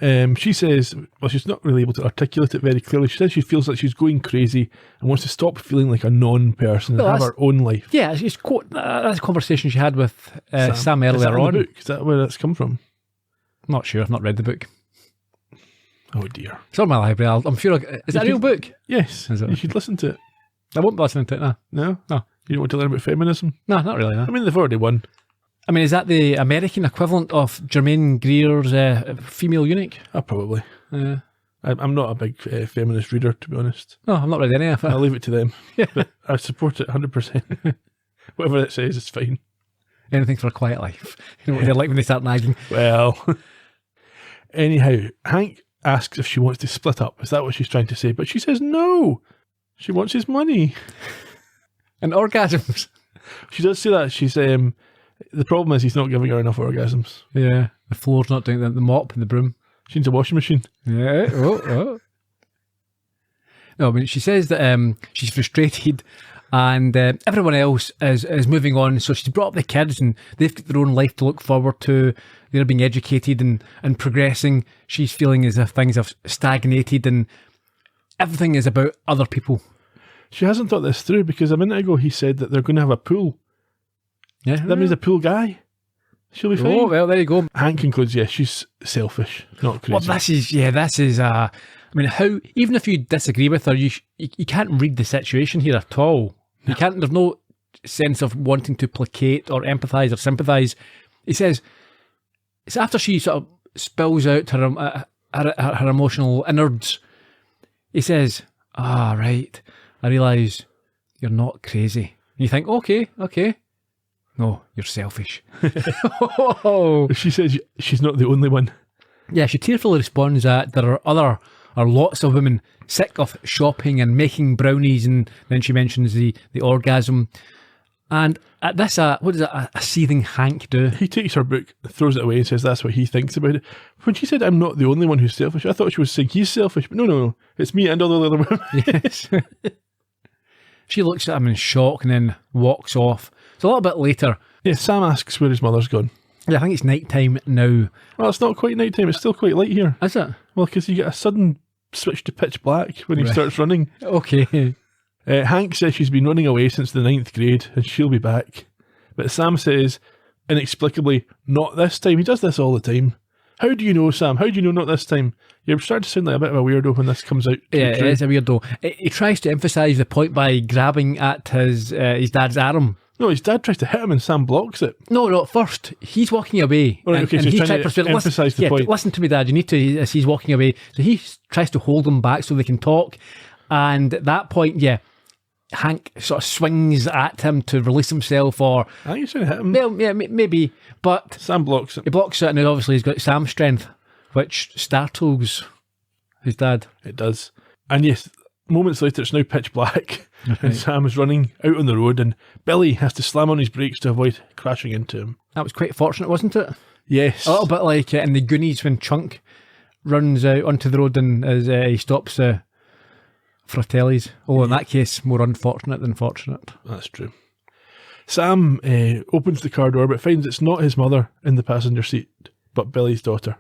She says, well, she's not really able to articulate it very clearly. She says she feels like she's going crazy and wants to stop feeling like a non-person Well, and have her own life. Yeah, it's quite, that's a conversation she had with Sam Is that earlier in on. the book? Is that where that's come from? Not sure, I've not read the book. Oh dear. It's on my library. I'm sure. Is that a real book? Yes. Is it? You should listen to it. I won't be listening to it now. No? No. You don't want to learn about feminism? No, not really. No. I mean, they've already won. I mean, is that the American equivalent of Germaine Greer's female eunuch? Oh, probably. I'm not a big feminist reader, to be honest. No, I'm not read any of it. I'll leave it to them. Yeah. But I support it 100%. Whatever it says, it's fine. Anything for a quiet life. You know what they're like when they start nagging. Well, anyhow, Hank asks if she wants to split up. Is that what she's trying to say? But she says no. She wants his money. And orgasms. She does say that. She's the problem is he's not giving her enough orgasms. Yeah. The floor's not doing the mop and the broom. She needs a washing machine. Yeah. Oh. No, I mean, she says that she's frustrated and everyone else is moving on. So she's brought up the kids and they've got their own life to look forward to. They're being educated and progressing. She's feeling as if things have stagnated and everything is about other people. She hasn't thought this through because a minute ago he said that they're going to have a pool. Yeah. That means a pool guy. She'll be fine. Oh, well, there you go. Hank concludes, yes, she's selfish, not crazy. Well, this is, I mean, how, even if you disagree with her, you can't read the situation here at all. You can't, there's no sense of wanting to placate or empathise or sympathise. He says, it's after she sort of spills out her emotional innards. He says, right, I realise you're not crazy. And you think, okay. No, you're selfish. She says she's not the only one. Yeah, she tearfully responds that there are lots of women sick of shopping and making brownies, and then she mentions the orgasm. And at this, what does a seething Hank do? He takes her book, throws it away and says that's what he thinks about it. When she said, I'm not the only one who's selfish, I thought she was saying he's selfish, but no, it's me and all the other women. Yes. She looks at him in shock and then walks off. So a little bit later. Yeah, Sam asks where his mother's gone. Yeah, I think it's night time now. Well, it's not quite night time, it's still quite light here. Is it? Well, because you get a sudden switch to pitch black when he starts running. Okay. Hank says she's been running away since the 9th grade and she'll be back. But Sam says, inexplicably, not this time. He does this all the time. How do you know, Sam? How do you know not this time? You're starting to sound like a bit of a weirdo when this comes out. Yeah, it is a weirdo. He tries to emphasise the point by grabbing at his dad's arm. No, his dad tries to hit him and Sam blocks it. No, first, he's walking away. Right, okay, so he's trying to emphasise the point. Listen to me, Dad, you need to, as he's walking away. So he tries to hold him back so they can talk. And at that point, Hank sort of swings at him to release himself, or... I think he's trying to hit him. Well, yeah, maybe, but... Sam blocks it. He blocks it, and obviously he's got Sam's strength, which startles his dad. It does. And yes, moments later, it's now pitch black, and Sam is running out on the road, and Billy has to slam on his brakes to avoid crashing into him. That was quite fortunate, wasn't it? Yes. A little bit like in the Goonies when Chunk runs out onto the road and as he stops Fratelli's. Oh, in that case, more unfortunate than fortunate. That's true. Sam opens the car door, but finds it's not his mother in the passenger seat, but Billy's daughter.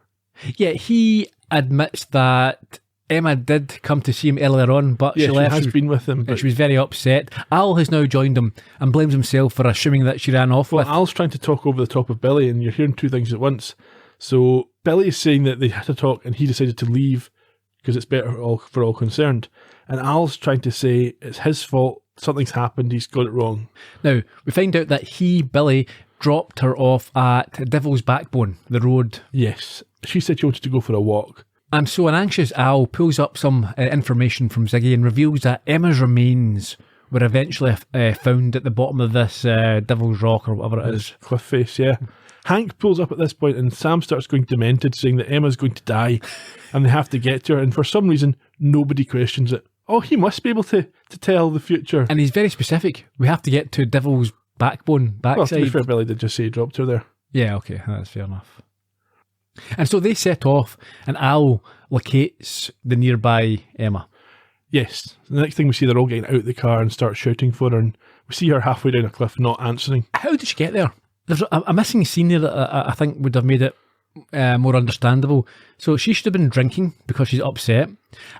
Yeah, he admits that Emma did come to see him earlier on, but she left. She has been with him. But she was very upset. Al has now joined him and blames himself for assuming that she ran off with. Al's trying to talk over the top of Billy, and you're hearing two things at once. So Billy is saying that they had to talk, and he decided to leave because it's better for all concerned. And Al's trying to say it's his fault. Something's happened. He's got it wrong. Now, we find out that Billy, dropped her off at Devil's Backbone, the road. Yes. She said she wanted to go for a walk. And so an anxious Al pulls up some information from Ziggy and reveals that Emma's remains were eventually found at the bottom of this Devil's Rock, or whatever it is. Cliff face, yeah. Hank pulls up at this point and Sam starts going demented, saying that Emma's going to die and they have to get to her. And for some reason, nobody questions it. Oh, he must be able to tell the future. And he's very specific. We have to get to Devil's Backbone, backside. Well, to be fair, Billy did just say he dropped her there. Yeah, okay, that's fair enough. And so they set off, and Al locates the nearby Emma. Yes. The next thing we see, they're all getting out of the car and start shouting for her, and we see her halfway down a cliff not answering. How did she get there? There's a missing scene there that I think would have made it more understandable. So she should have been drinking because she's upset,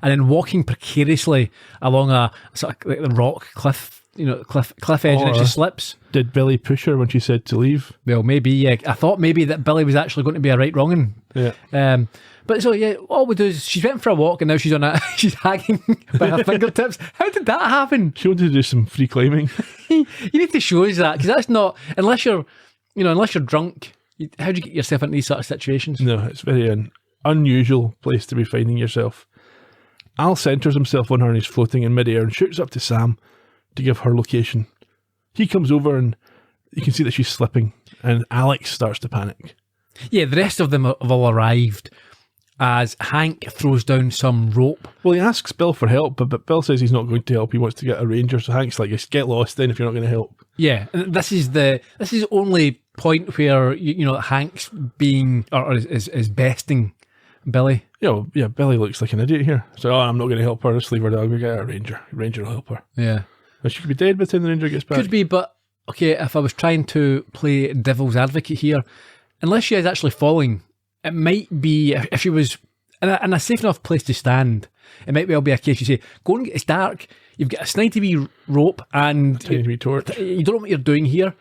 and then walking precariously along a sort of like the rock cliff, cliff edge, and she slips. Did Billy push her when she said to leave? Well, maybe, yeah. I thought maybe that Billy was actually going to be a right wrong'un. Yeah. But so, yeah, all we do is she's went for a walk and now she's she's hanging by her fingertips. How did that happen? She wanted to do some free climbing. You need to show us that, because that's not, unless you're drunk, how do you get yourself into these sort of situations? No, it's very an unusual place to be finding yourself. Al centres himself on her and he's floating in midair and shoots up to Sam to give her location. He comes over and you can see that she's slipping, and Alex starts to panic. Yeah, the rest of them have all arrived as Hank throws down some rope. Well, he asks Bill for help, but Bill says he's not going to help. He wants to get a ranger, so Hank's like, just get lost then if you're not going to help. Yeah, and this is the only point where Hank's being or is besting Billy. Yeah, Billy looks like an idiot here. So, I'm not going to help her. Just leave her down. We get a ranger. Ranger will help her. Yeah. Now, she could be dead by the time the ranger gets back. Could be, but okay, if I was trying to play devil's advocate here, unless she is actually falling, it might be, if she was in a safe enough place to stand, it might well be a case you say, go and get, it's dark, you've got a snidey wee rope and a tiny wee torch. You don't know what you're doing here.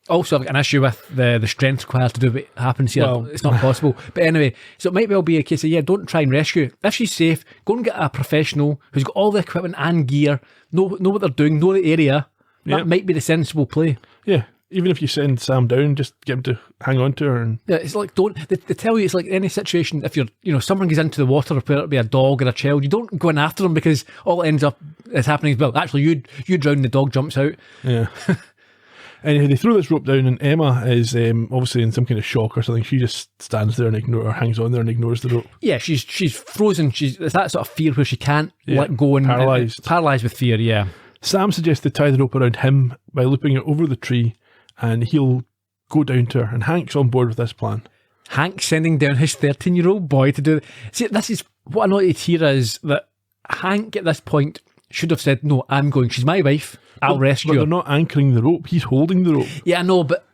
Also, I've got an issue with the strength required to do what happens here. Well, it's not possible. But anyway, so it might well be a case of, don't try and rescue. If she's safe, go and get a professional who's got all the equipment and gear, know what they're doing, know the area. That might be the sensible play. Yeah. Even if you send Sam down, just get him to hang on to her. And yeah, it's like, they tell you it's like any situation, if someone goes into the water, whether it be a dog or a child, you don't go in after them, because all it ends up is happening is, well, actually you drown, the dog jumps out. Yeah. Anyway, they throw this rope down, and Emma is obviously in some kind of shock or something. She just stands there and hangs on there and ignores the rope. Yeah, she's frozen. It's that sort of fear where she can't let go and paralysed with fear. Yeah. Sam suggests they tie the rope around him by looping it over the tree, and he'll go down to her. And Hank's on board with this plan. Hank sending down his 13-year-old boy to do it. See, this is what I noted here, is that Hank at this point should have said, "No, I'm going. She's my wife. I'll rescue her." They're not anchoring the rope. He's holding the rope. Yeah, I know, but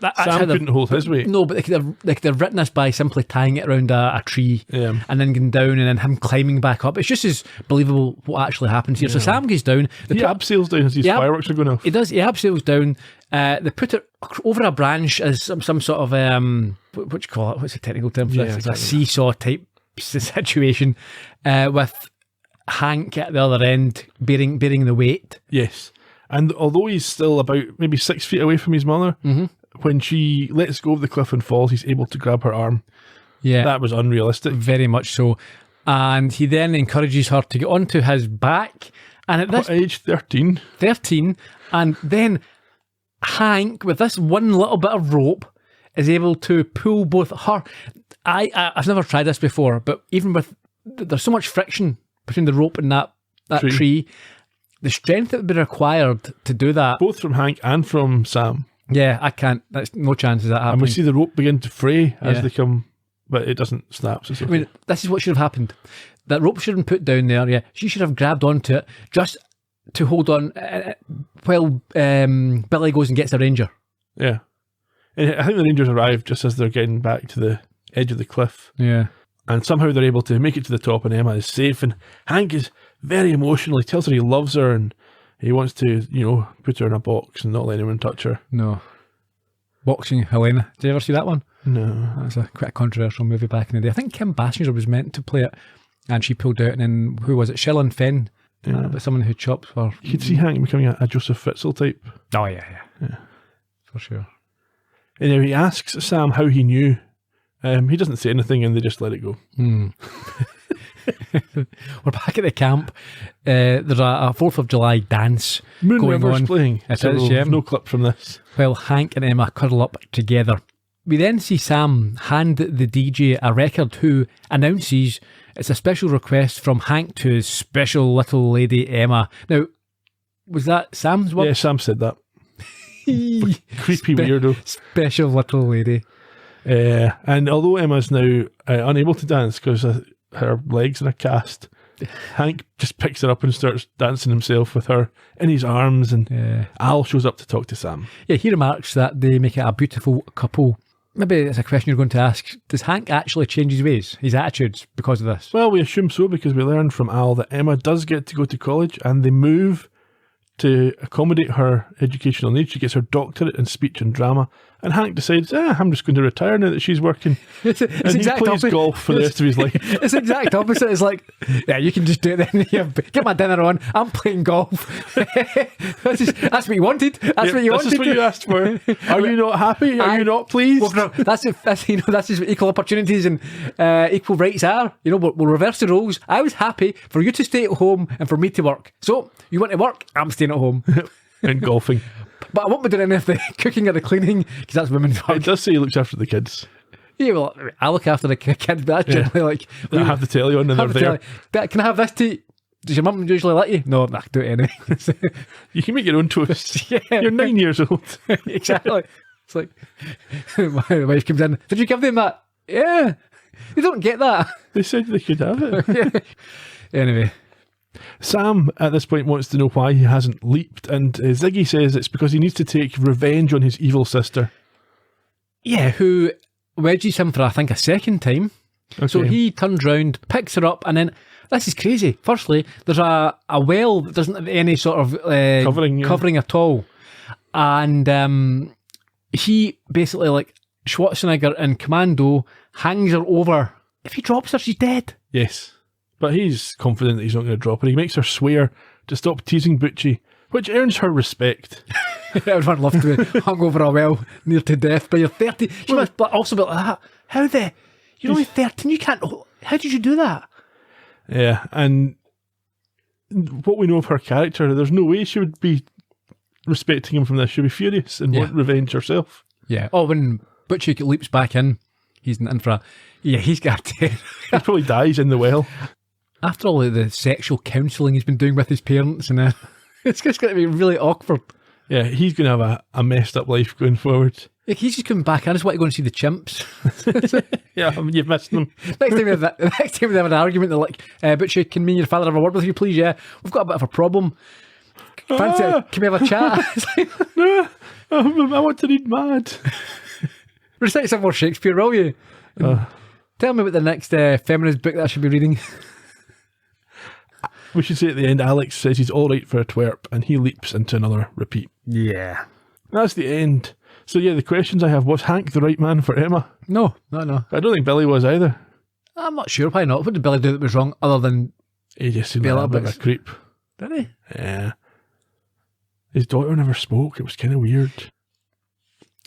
Sam couldn't hold his weight. No, but they could have written this by simply tying it around a tree, and then going down, and then him climbing back up. It's just as believable what actually happens here. So Sam goes down. He abseils down as these fireworks are going off. He does. He abseils down, They put it over a branch as some sort of what do you call it? What's the technical term for this? It's a seesaw type situation with Hank at the other end bearing the weight. Yes. And although he's still about maybe 6 feet away from his mother, when she lets go of the cliff and falls, he's able to grab her arm. Yeah. That was unrealistic. Very much so. And he then encourages her to get onto his back. And at this age 13. 13. And then Hank, with this one little bit of rope, is able to pull both her... I've never tried this before, but even with... There's so much friction between the rope and that tree. The strength that would be required to do that... Both from Hank and from Sam. Yeah, I can't. That's no chance of that happening. And we see the rope begin to fray as they come... But it doesn't snap. So I mean, this is what should have happened. That rope should have been put down there, yeah. She should have grabbed onto it just to hold on while Billy goes and gets a ranger. Yeah. And I think the rangers arrive just as they're getting back to the edge of the cliff. Yeah. And somehow they're able to make it to the top and Emma is safe. And Hank is very emotional. He tells her he loves her and he wants to, put her in a box and not let anyone touch her. No. Boxing Helena. Did you ever see that one? No. That's quite a controversial movie back in the day. I think Kim Basinger was meant to play it and she pulled out, and then who was it? Shelley Fenn. But someone who chops for... You could see Hank becoming a Joseph Fritzl type. Oh, yeah. For sure. Anyway, he asks Sam how he knew. He doesn't say anything and they just let it go. We're back at the camp. There's a 4th of July dance going on. Playing. It is, yeah. No clip from this. While Hank and Emma cuddle up together. We then see Sam hand the DJ a record who announces it's a special request from Hank to his special little lady Emma. Now, was that Sam's one? Yeah, Sam said that. Creepy weirdo. Special little lady. And although Emma's now unable to dance because her legs in a cast, Hank just picks her up and starts dancing himself with her in his arms, and Al shows up to talk to Sam. Yeah, he remarks that they make it a beautiful couple. Maybe it's a question you're going to ask. Does Hank actually change his ways, his attitudes, because of this? Well, we assume so because we learned from Al that Emma does get to go to college and they move to accommodate her educational needs. She gets her doctorate in speech and drama, and Hank decides, I'm just going to retire now that she's working. It's and he plays golf for the rest of his life. It's the exact opposite. It's like, yeah, you can just do it then. Get my dinner on. I'm playing golf. That's what you wanted. That's what you wanted. That's what you asked for. Are you not happy? Are you not pleased? Well, no, that's just what equal opportunities and equal rights are. We'll reverse the roles. I was happy for you to stay at home and for me to work. So you want to work? I'm staying at home. And golfing. But I won't be doing any of the cooking or the cleaning because that's women's work. It does say he looks after the kids. Yeah, well, I look after the kids, but that's generally like... I have the telly on and they're there. Can I have this tea? Does your mum usually let you? No, I do it anyway. You can make your own toast. Yeah. You're 9 years old. Exactly. It's like, my wife comes in, did you give them that? Yeah. You don't get that. They said they could have it. Anyway. Sam, at this point, wants to know why he hasn't leaped, and Ziggy says it's because he needs to take revenge on his evil sister. Yeah, who wedges him for, I think, a second time. Okay. So he turns round, picks her up, and then, this is crazy. Firstly, there's a well that doesn't have any sort of covering at all. And he basically, like Schwarzenegger in Commando, hangs her over. If he drops her, she's dead. Yes. But he's confident that he's not going to drop her. He makes her swear to stop teasing Butchie, which earns her respect. Everyone loves to be hung over a well near to death, but you're 30. You must also be like, you're only 13, you can't, how did you do that? Yeah, and what we know of her character, there's no way she would be respecting him from this. She'd be furious and want revenge herself. Yeah. Oh, when Butchie leaps back in, he's in for he's got to... He probably dies in the well. After all the sexual counselling he's been doing with his parents, and it's just going to be really awkward. Yeah, he's going to have a messed up life going forward. Yeah, he's just coming back. I just want to go and see the chimps. Yeah, you've missed them. Next time we have an argument, they're like, Butchie, can me and your father have a word with you, please? Yeah, we've got a bit of a problem. Fancy, can we have a chat? No, I want to read Mad. Recite some more Shakespeare, will you? Tell me about the next feminist book that I should be reading. We should say at the end, Alex says he's all right for a twerp, and he leaps into another repeat. Yeah. That's the end. So yeah, the questions I have, was Hank the right man for Emma? No. I don't think Billy was either. I'm not sure, probably not. What did Billy do that was wrong, other than... He just seemed Be a like a little bit of bit- a creep. Did he? Yeah. His daughter never spoke. It was kind of weird.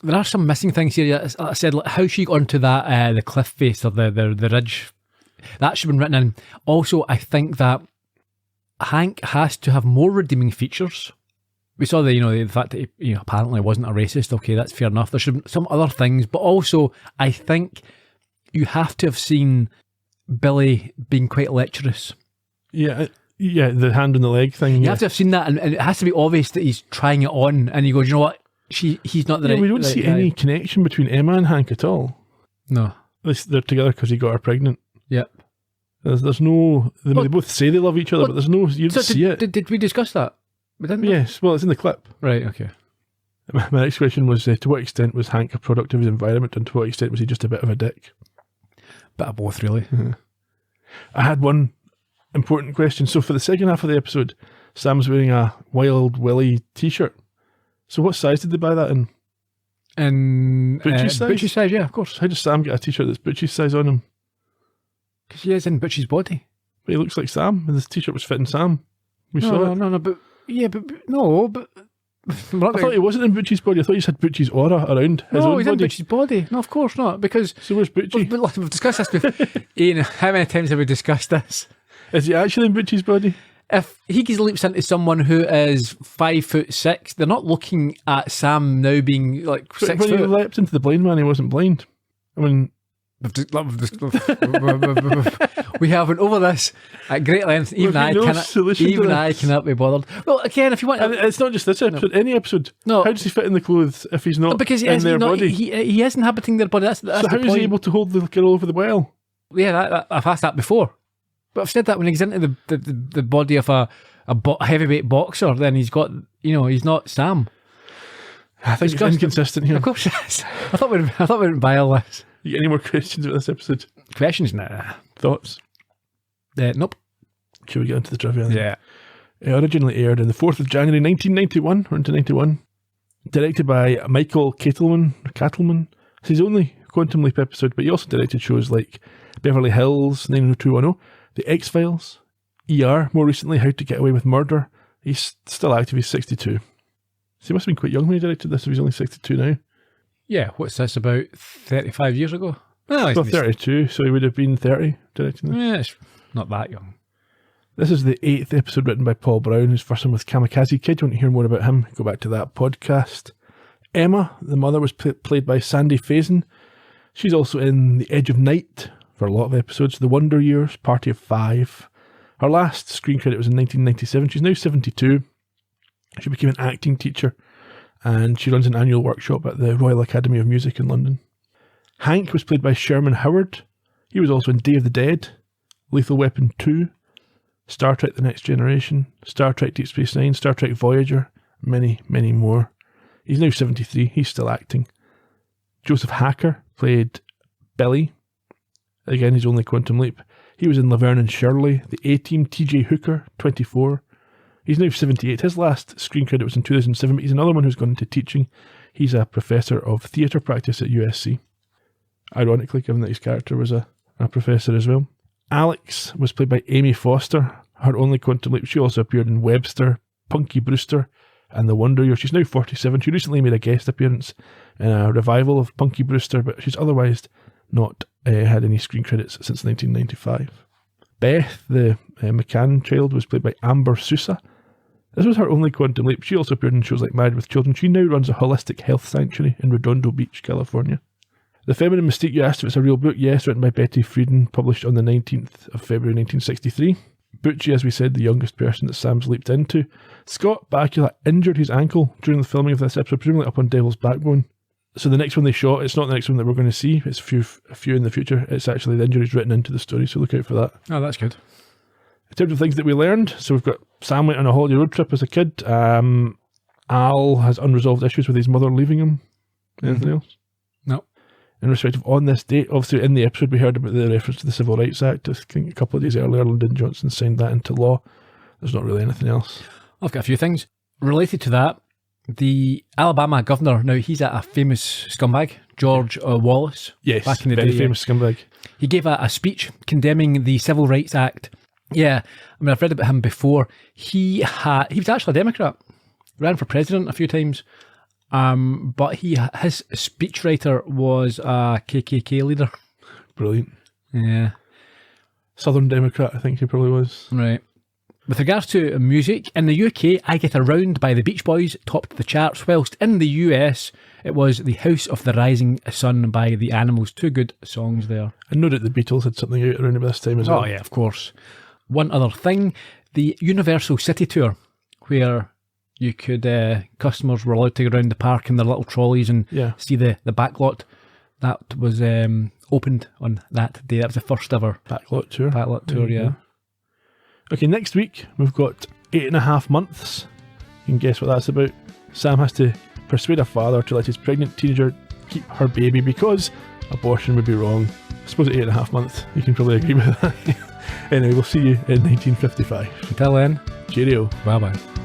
There are some missing things here. As I said, like how she got onto that, the cliff face or the ridge. That should have been written in. Also, I think that Hank has to have more redeeming features. We saw the fact that he apparently wasn't a racist. Okay, that's fair enough. There should have been some other things, but also I think you have to have seen Billy being quite lecherous. Yeah, the hand on the leg thing. You have to have seen that, and it has to be obvious that he's trying it on. And he goes, you know what? He's not the right. We don't see any connection between Emma and Hank at all. No, They're together because he got her pregnant. Yep. There's no. They both say they love each other, but there's no. You don't see it. Did we discuss that? We didn't. Yes. Well, it's in the clip. Right. Okay. My next question was: to what extent was Hank a product of his environment, and to what extent was he just a bit of a dick? Bit of both, really. I had one important question. So for the second half of the episode, Sam's wearing a Wild Willie t-shirt. So what size did they buy that in? In Butchie's size? Butchie's size, yeah, of course. How does Sam get a t-shirt that's Butchie's size on him? Because he is in Butchie's body. But he looks like Sam, and this t-shirt was fitting Sam. We saw it. No, but yeah, but no, but I thought he wasn't in Butchie's body. I thought he just had Butchie's aura around his own he's body. in Butchie's body. No, of course not. Because So where's Butchie? we've discussed this before. Ian, how many times have we discussed this? Is he actually in Butchie's body? If he leaps into someone who is 5'6", they're not looking at Sam now being like But 6 when he foot. leapt into the blind man, he wasn't blind. I mean, We have went over this at great length. Even We've I got no cannot. solution to Even I this. cannot be bothered. Well, again, if you want, and it's not just this episode, any episode. No. How does he fit in the clothes if he's not because he in is, their body? he is inhabiting their body. That's So the how is point. he able to hold the girl over the well? Yeah, I've asked that before. But I've said that when he's into the body of a heavyweight boxer, then he's got, he's not Sam. I think it's Disgusting. inconsistent here. Of course it is. I thought we were by all this. You get any more questions about this episode? Questions? Nah. Thoughts? Nope. Should we get into the trivia then? Yeah. It originally aired on the 4th of January 1991, or into 91. Directed by Michael Kettleman. It's his only Quantum Leap episode, but he also directed shows like Beverly Hills, 90210, The X-Files, ER, more recently How to Get Away with Murder. He's still active, he's 62. So he must have been quite young when he directed this, if he's only 62 now. Yeah, what's this, about 35 years ago? Well, Well, 32, so he would have been 30 directing this. Yeah, it's not that young. This is the 8th episode written by Paul Brown, whose first one was Kamikaze Kid. You want to hear more about him? Go back to that podcast. Emma, the mother, was played by Sandy Faison. She's also in The Edge of Night for a lot of episodes. The Wonder Years, Party of Five. Her last screen credit was in 1997. She's now 72. She became an acting teacher, and she runs an annual workshop at the Royal Academy of Music in London. Hank was played by Sherman Howard. He was also in Day of the Dead, Lethal Weapon 2, Star Trek The Next Generation, Star Trek Deep Space Nine, Star Trek Voyager, many, many more. He's now 73, he's still acting. Joseph Hacker played Billy. Again, his only Quantum Leap. He was in Laverne and Shirley, The A-Team, TJ Hooker, 24. He's now 78. His last screen credit was in 2007, but he's another one who's gone into teaching. He's a professor of theatre practice at USC. Ironically, given that his character was a professor as well. Alex was played by Amy Foster, her only Quantum Leap. She also appeared in Webster, Punky Brewster, and The Wonder Years. She's now 47. She recently made a guest appearance in a revival of Punky Brewster, but she's otherwise not had any screen credits since 1995. Beth, the McCann child, was played by Amber Sousa. This was her only Quantum Leap. She also appeared in shows like Married with Children. She now runs a holistic health sanctuary in Redondo Beach, California. The Feminine Mystique, you asked if it's a real book. Yes, written by Betty Friedan, published on the 19th of February 1963. Butchie, as we said, the youngest person that Sam's leaped into. Scott Bakula injured his ankle during the filming of this episode, presumably up on Devil's Backbone. So the next one they shot, it's not the next one that we're going to see. It's a few in the future. It's actually the injuries written into the story, so look out for that. Oh, that's good. In terms of things that we learned, so we've got Sam went on a holiday road trip as a kid. Al has unresolved issues with his mother leaving him. Anything else? No. In respect of on this date, obviously in the episode we heard about the reference to the Civil Rights Act. I think a couple of days earlier Lyndon Johnson signed that into law. There's not really anything else. I've got a few things. Related to that, The Alabama governor, now he's a famous scumbag, George Wallace. Yes, back in the very day. famous scumbag. He gave a speech condemning the Civil Rights Act. Yeah, I mean, I've read about him before. He was actually a Democrat, ran for president a few times, but his speechwriter was a KKK leader. Brilliant. Yeah. Southern Democrat, I think he probably was. Right. With regards to music, in the UK, I Get Around by the Beach Boys topped the charts, whilst in the US, it was The House of the Rising Sun by The Animals. Two good songs there. I know that the Beatles had something out around about this time as well. Oh, yeah, of course. One other thing, the Universal City Tour, where you could, customers were allowed to go around the park in their little trolleys and see the backlot. That was opened on that day. That was the first ever Backlot tour. Backlot tour, yeah. Okay, next week we've got 8.5 months. You can guess what that's about. Sam has to persuade a father to let his pregnant teenager keep her baby because abortion would be wrong. I suppose at 8.5 months you can probably agree with that. Anyway, we'll see you in 1955. Until then, Cheerio. bye bye.